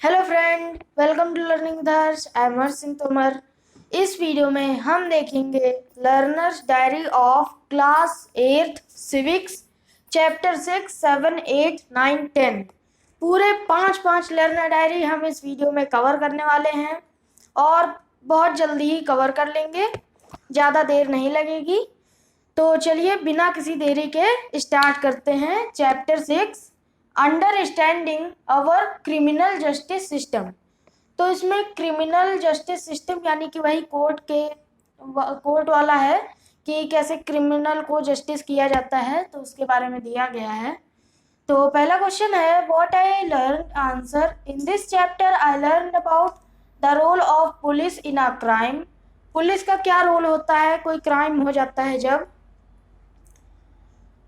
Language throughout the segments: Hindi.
Hello friend, welcome to learning Darsh. I am Harsh Singh Tomar. इस वीडियो में हम देखेंगे learners diary of class 8 civics chapter 6, 7, 8, 9, 10। पूरे पांच लर्नर डायरी हम इस वीडियो में कवर करने वाले हैं और बहुत जल्दी ही कवर कर लेंगे, ज़्यादा देर नहीं लगेगी। तो चलिए बिना किसी देरी के स्टार्ट करते हैं। चैप्टर 6, अंडरस्टैंडिंग अवर क्रिमिनल जस्टिस सिस्टम। तो इसमें क्रिमिनल जस्टिस सिस्टम यानी कि वही कोर्ट वाला है कि कैसे क्रिमिनल को जस्टिस किया जाता है, तो उसके बारे में दिया गया है। तो पहला क्वेश्चन है, what I learn answer in this chapter. I learn about the role of police in a crime. Police का क्या रोल होता है कोई क्राइम हो जाता है जब।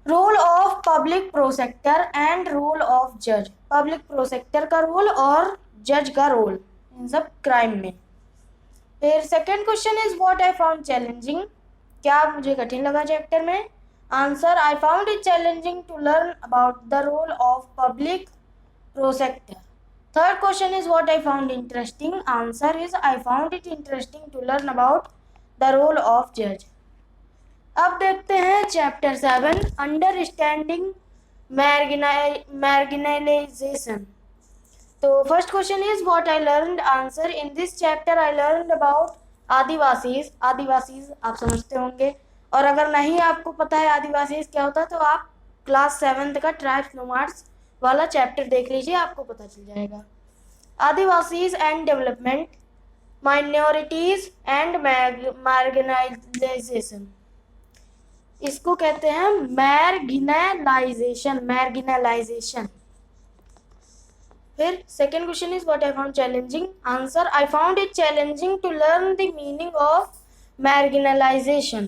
Role of public prosecutor and role of जज। पब्लिक प्रोसेक्टर का रोल और जज का रोल इन सब क्राइम में। फिर second question is what I found challenging. क्या मुझे कठिन लगा चैप्टर में। Answer, I found it challenging to learn about the role of public prosecutor. Third question is what I found interesting. Answer is, I found it interesting to learn about the role of जज। अब देखते हैं चैप्टर 7, अंडरस्टैंडिंग मार्जिनलाइजेशन। तो first question is what I learned. Answer, in this chapter I learned about Adivasis. Adivasis आप समझते होंगे, और अगर नहीं आपको पता है आदिवासीज क्या होता है तो आप क्लास 7 का ट्राइब्स नोमाड्स वाला चैप्टर देख लीजिए, आपको पता चल जाएगा। Adivasis and development, minorities and marginalisation, इसको कहते हैं मार्जिनलाइजेशन। फिर second question is what I found challenging. Answer, I found it challenging to learn the meaning of marginalisation.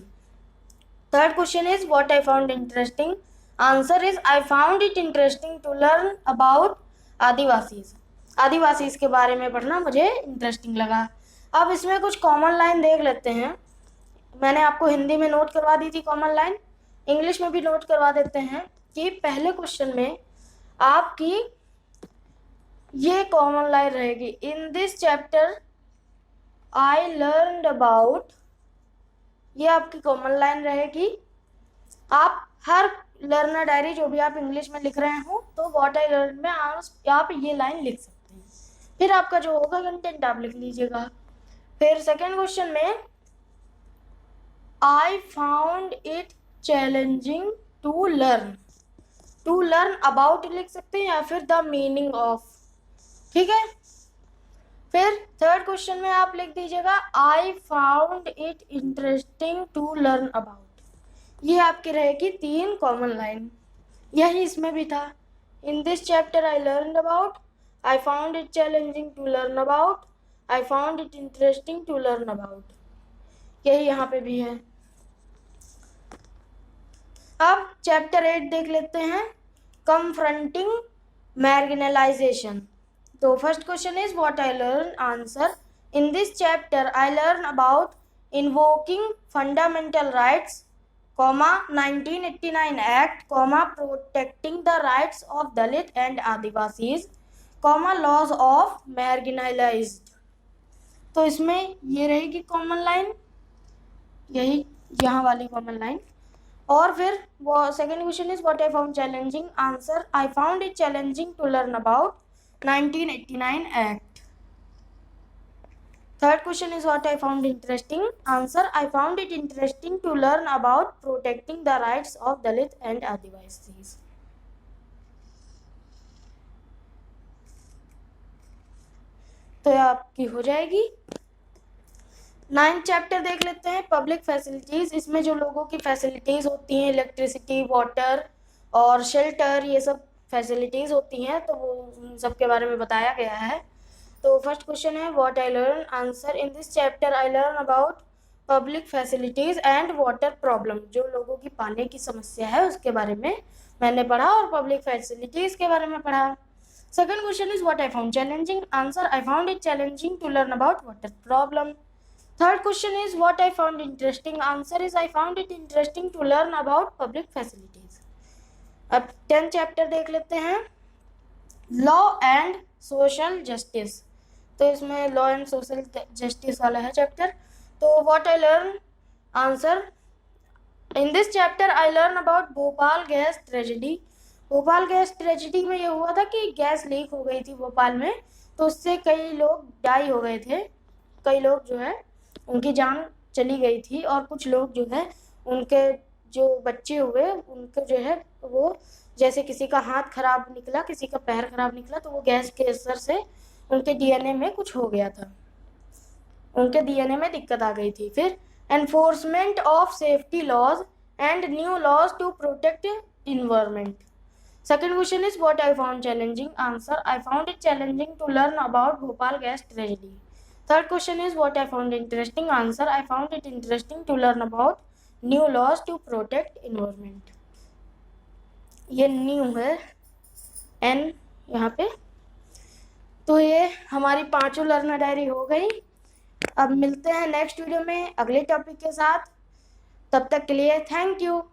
Third question is what I found interesting. Answer is, I found it interesting to learn about Adivasis. Adivasis के बारे में पढ़ना मुझे इंटरेस्टिंग लगा। अब इसमें कुछ कॉमन लाइन देख लेते हैं। मैंने आपको हिंदी में नोट करवा दी थी कॉमन लाइन, इंग्लिश में भी नोट करवा देते हैं कि पहले क्वेश्चन में आपकी ये कॉमन लाइन रहेगी, इन this chapter I learned about. ये आपकी कॉमन लाइन रहेगी। आप हर लर्नर डायरी जो भी आप इंग्लिश में लिख रहे हो तो व्हाट आई लर्न में आप ये लाइन लिख सकते हैं। फिर आपका जो होगा कंटेंट आप लिख लीजिएगा। फिर सेकेंड क्वेश्चन में I found it challenging to learn about लिख सकते हैं या फिर the meaning of, ठीक है। फिर थर्ड क्वेश्चन में आप लिख दीजिएगा I found it interesting to learn about। ये आपकी रहेगी 3 कॉमन लाइन। यही इसमें भी था, in this chapter I learned about, I found it challenging to learn about, I found it interesting to learn about। यही यहाँ पे भी है। अब चैप्टर 8 देख लेते हैं, कन्फ्रंटिंग मार्जिनलाइजेशन। तो first question is what I learn. Answer, in this chapter I learn about invoking fundamental rights, 1989 act, protecting the rights of Dalit and Adivasis, laws of marginalised. तो इसमें ये रहेगी कॉमन लाइन, यही यहाँ वाली कॉमन लाइन। और फिर वो second question is what I found challenging. Answer, I found it challenging to learn about 1989 act. Third question is what I found interesting. Answer, I found it interesting to learn about protecting the rights of Dalit and Adivasis. तो आपकी हो जाएगी। 9th चैप्टर देख लेते हैं, पब्लिक फैसिलिटीज़। इसमें जो लोगों की फैसिलिटीज़ होती हैं, इलेक्ट्रिसिटी, वाटर और शेल्टर, ये सब फैसिलिटीज़ होती हैं, तो वो उन सब के बारे में बताया गया है। तो फर्स्ट क्वेश्चन है what I learn. Answer, in this chapter I learn about public facilities and water problem. जो लोगों की पानी की समस्या है उसके बारे में मैंने पढ़ा और पब्लिक फैसिलिटीज़ के बारे में पढ़ा। Second question is what I found challenging. Answer, I found it challenging to learn about water problem. Third question is what I found interesting. Answer is, I found it interesting to learn about public facilities. अब 10th चैप्टर देख लेते हैं, लॉ एंड सोशल जस्टिस। तो इसमें लॉ एंड सोशल जस्टिस वाला है चैप्टर। तो what I learn answer in this chapter, I learn about Bhopal gas tragedy. Bhopal gas tragedy में ये हुआ था कि गैस लीक हो गई थी भोपाल में, तो उससे कई लोग डाई हो गए थे, कई लोग जो है उनकी जान चली गई थी, और कुछ लोग जो है उनके जो बच्चे हुए उनको जो है वो जैसे किसी का हाथ खराब निकला, किसी का पैर खराब निकला, तो वो गैस के असर से उनके डीएनए में कुछ हो गया था, उनके डीएनए में दिक्कत आ गई थी। फिर enforcement of safety laws and new laws to protect environment. Second question is what I found challenging. Answer, I found it challenging to learn about Bhopal gas tragedy. Third question is what I found interesting. Answer, I found it interesting to learn about new laws to protect environment. ये न्यू है एन यहाँ पे। तो ये हमारी पांचों लर्नर डायरी हो गई। अब मिलते हैं नेक्स्ट वीडियो में अगले टॉपिक के साथ। तब तक के लिए थैंक यू।